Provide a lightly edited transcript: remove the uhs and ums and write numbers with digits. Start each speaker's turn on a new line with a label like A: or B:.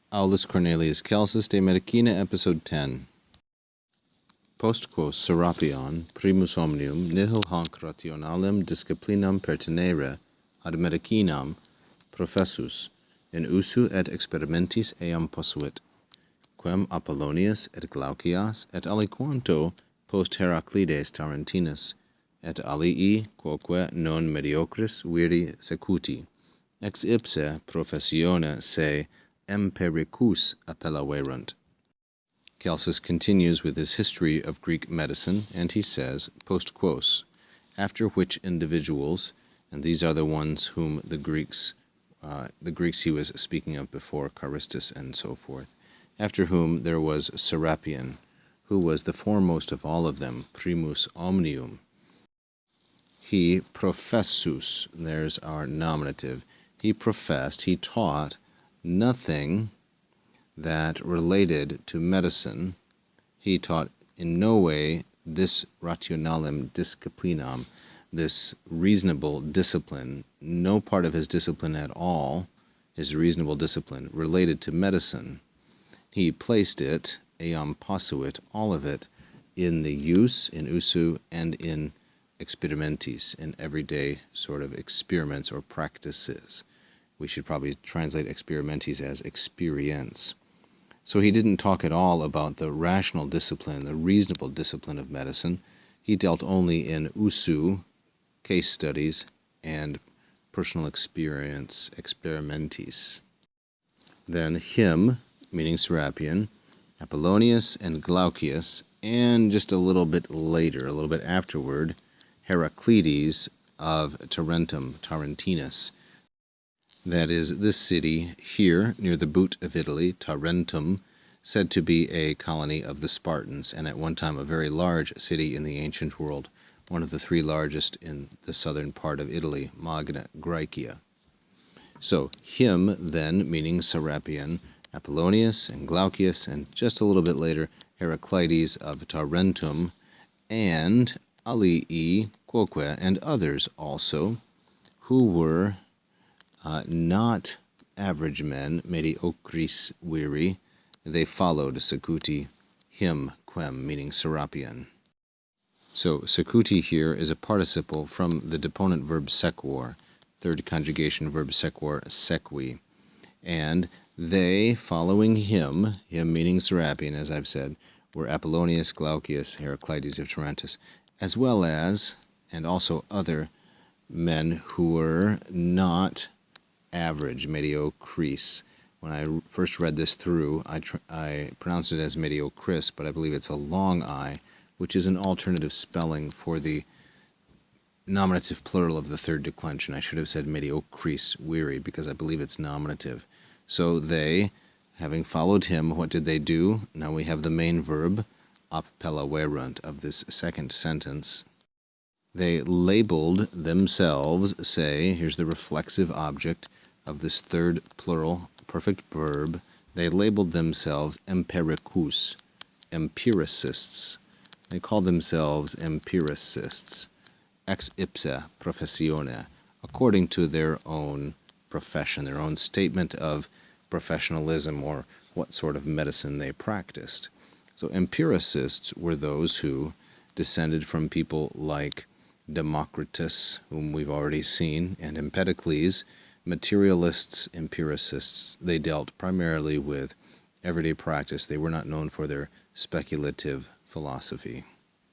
A: Aulus Cornelius Celsus de Medicina, episode 10. Post quos Serapion, primus omnium, nihil hanc rationalem disciplinam pertinere ad medicinam professus, in usu et experimentis eam posuit, quem Apollonius et Glaucias et aliquanto post Heraclides Tarentinus, et alii quoque non mediocris viri secuti, ex ipse professione se empiricus appellaverunt. Celsus continues with his history of Greek medicine, and he says, post quos, after which individuals, and these are the ones whom the Greeks he was speaking of before, Charistus and so forth, after whom there was Serapion, who was the foremost of all of them, primus omnium. He professus, there's our nominative, he professed, he taught nothing that related to medicine. He taught in no way this rationalem disciplinam, this reasonable discipline. No part of his discipline at all, his reasonable discipline, related to medicine. He placed it, eam posuit, all of it, in the use, in usu, and in experimentis, in everyday sort of experiments or practices. We should probably translate experimentis as experience. So he didn't talk at all about the rational discipline, the reasonable discipline of medicine. He dealt only in usu, case studies, and personal experience, experimentis. Then him, meaning Serapion, Apollonius and Glaucias, and just a little bit later, a little bit afterward, Heraclides of Tarentinus. That is this city here near the boot of Italy, Tarentum, said to be a colony of the Spartans, and at one time a very large city in the ancient world, one of the three largest in the southern part of Italy, Magna Graecia. So him then, meaning Serapion, Apollonius and Glaucias, and just a little bit later, Heraclides of Tarentum, and alii quoque, and others also, who were not average men, mediocris viri. They followed secuti, him, quem, meaning Serapion. So secuti here is a participle from the deponent verb sequor, third conjugation verb sequor, sequi. And they, following him meaning Serapion, as I've said, were Apollonius, Glaucias, Heraclides of Tarentus, as well as, and also other men who were not average, mediocris. When I first read this through, I pronounced it as mediocris, but I believe it's a long I, which is an alternative spelling for the nominative plural of the third declension. I should have said mediocris viri, because I believe it's nominative. So they, having followed him, what did they do? Now we have the main verb, appellaverunt, of this second sentence. They labeled themselves, say, here's the reflexive object of this third plural perfect verb, they labeled themselves empiricus, empiricists. They called themselves empiricists, ex ipse professione, according to their own profession, their own statement of professionalism or what sort of medicine they practiced. So empiricists were those who descended from people like Democritus, whom we've already seen, and Empedocles. Materialists, empiricists, they dealt primarily with everyday practice. They were not known for their speculative philosophy.